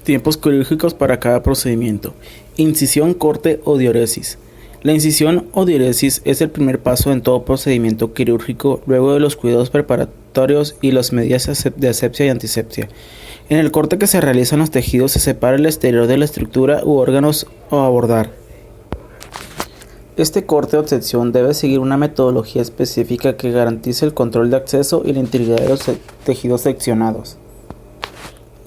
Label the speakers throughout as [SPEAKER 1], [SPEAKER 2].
[SPEAKER 1] Tiempos quirúrgicos para cada procedimiento. Incisión, corte o diuresis. La incisión o diuresis es el primer paso en todo procedimiento quirúrgico luego de los cuidados preparatorios y las medidas de asepsia y antisepsia. En el corte que se realiza en los tejidos se separa el exterior de la estructura u órganos a abordar. Este corte o sección debe seguir una metodología específica que garantice el control de acceso y la integridad de los tejidos seccionados.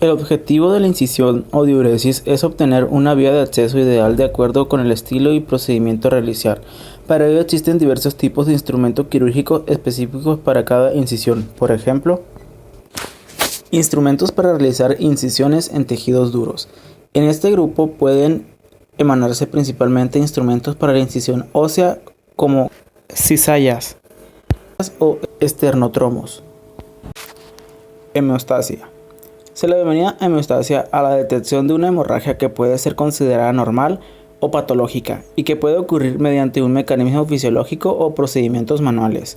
[SPEAKER 1] El objetivo de la incisión o diuresis es obtener una vía de acceso ideal de acuerdo con el estilo y procedimiento a realizar. Para ello existen diversos tipos de instrumentos quirúrgicos específicos para cada incisión. Por ejemplo, instrumentos para realizar incisiones en tejidos duros. En este grupo pueden emanarse principalmente instrumentos para la incisión ósea como cizallas o esternotromos. Hemostasia. Se le denomina hemostasia a la detección de una hemorragia que puede ser considerada normal o patológica y que puede ocurrir mediante un mecanismo fisiológico o procedimientos manuales.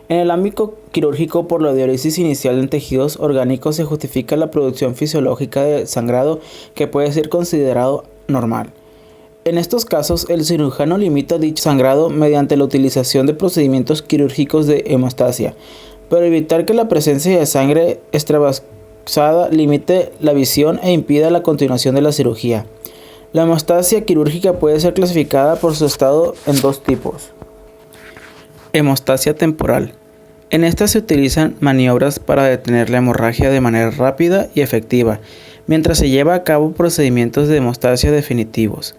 [SPEAKER 1] En el ámbito quirúrgico, por la diuresis inicial en tejidos orgánicos se justifica la producción fisiológica de sangrado que puede ser considerado normal. En estos casos, el cirujano limita dicho sangrado mediante la utilización de procedimientos quirúrgicos de hemostasia, para evitar que la presencia de sangre extravasada limite la visión e impida la continuación de la cirugía. La hemostasia quirúrgica puede ser clasificada por su estado en dos tipos. Hemostasia temporal. En esta se utilizan maniobras para detener la hemorragia de manera rápida y efectiva, mientras se lleva a cabo procedimientos de hemostasia definitivos.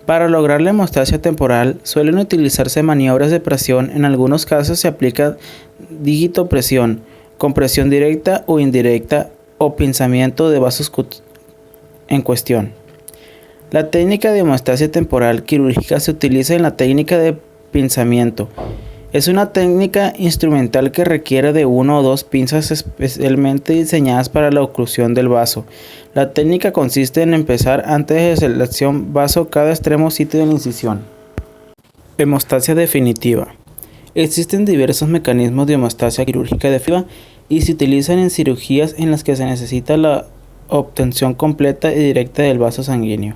[SPEAKER 1] Para lograr la hemostasia temporal suelen utilizarse maniobras de presión. En algunos casos se aplica digitopresión, compresión directa o indirecta o pinzamiento de vasos en cuestión. La técnica de hemostasia temporal quirúrgica se utiliza en la técnica de pinzamiento. Es una técnica instrumental que requiere de una o dos pinzas especialmente diseñadas para la oclusión del vaso. La técnica consiste en empezar antes de selección vaso cada extremo sitio de la incisión. Hemostasia definitiva. Existen diversos mecanismos de hemostasia quirúrgica definitiva y se utilizan en cirugías en las que se necesita la obtención completa y directa del vaso sanguíneo.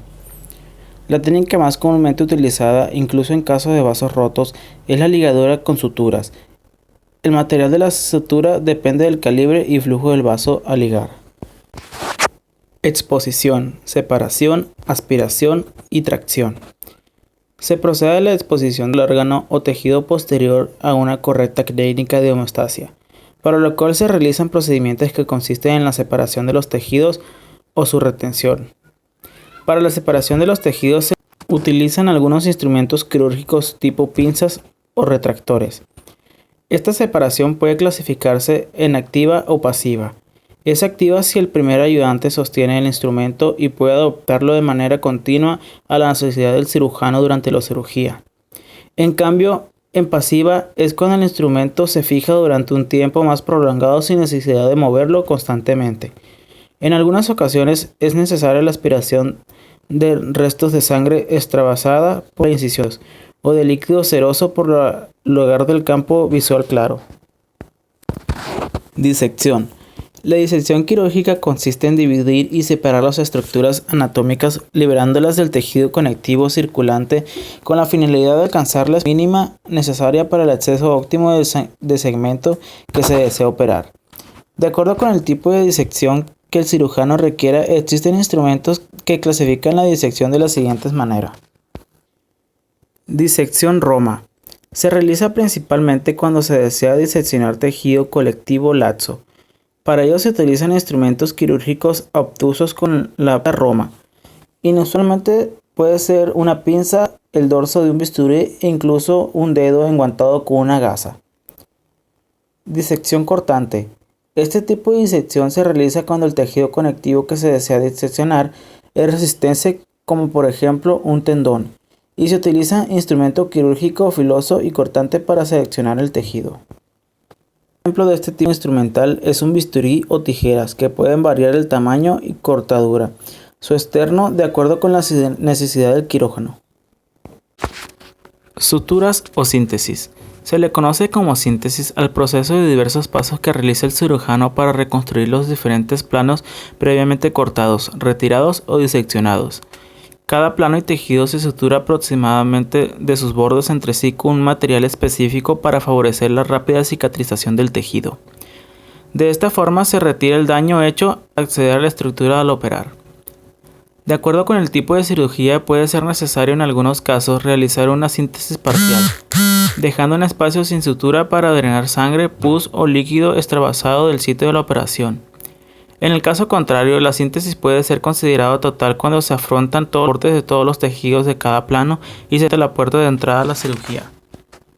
[SPEAKER 1] La técnica más comúnmente utilizada, incluso en casos de vasos rotos, es la ligadura con suturas. El material de la sutura depende del calibre y flujo del vaso a ligar. Exposición, separación, aspiración y tracción. Se procede a la exposición del órgano o tejido posterior a una correcta técnica de hemostasia, para lo cual se realizan procedimientos que consisten en la separación de los tejidos o su retención. Para la separación de los tejidos se utilizan algunos instrumentos quirúrgicos tipo pinzas o retractores. Esta separación puede clasificarse en activa o pasiva. Es activa si el primer ayudante sostiene el instrumento y puede adoptarlo de manera continua a la necesidad del cirujano durante la cirugía. En cambio, en pasiva es cuando el instrumento se fija durante un tiempo más prolongado sin necesidad de moverlo constantemente. En algunas ocasiones es necesaria la aspiración de restos de sangre extravasada por incisiones o de líquido seroso por lugar del campo visual claro. Disección. La disección quirúrgica consiste en dividir y separar las estructuras anatómicas liberándolas del tejido conectivo circulante con la finalidad de alcanzar la mínima necesaria para el acceso óptimo de segmento que se desea operar. De acuerdo con el tipo de disección que el cirujano requiera, existen instrumentos que clasifican la disección de las siguientes maneras. Disección Roma. Se realiza principalmente cuando se desea diseccionar tejido colectivo laxo. Para ello se utilizan instrumentos quirúrgicos obtusos con la Roma. Inusualmente puede ser una pinza, el dorso de un bisturí e incluso un dedo enguantado con una gasa. Disección cortante. Este tipo de disección se realiza cuando el tejido conectivo que se desea diseccionar es resistente, como por ejemplo un tendón, y se utiliza instrumento quirúrgico filoso y cortante para seleccionar el tejido. Un ejemplo de este tipo instrumental es un bisturí o tijeras, que pueden variar el tamaño y cortadura, su externo de acuerdo con la necesidad del quirófano. Suturas o síntesis. Se le conoce como síntesis al proceso de diversos pasos que realiza el cirujano para reconstruir los diferentes planos previamente cortados, retirados o diseccionados. Cada plano y tejido se sutura aproximadamente de sus bordes entre sí con un material específico para favorecer la rápida cicatrización del tejido. De esta forma se retira el daño hecho al acceder a la estructura al operar. De acuerdo con el tipo de cirugía, puede ser necesario en algunos casos realizar una síntesis parcial, dejando un espacio sin sutura para drenar sangre, pus o líquido extravasado del sitio de la operación. En el caso contrario, la síntesis puede ser considerada total cuando se afrontan todos los bordes de todos los tejidos de cada plano y se abre la puerta de entrada a la cirugía.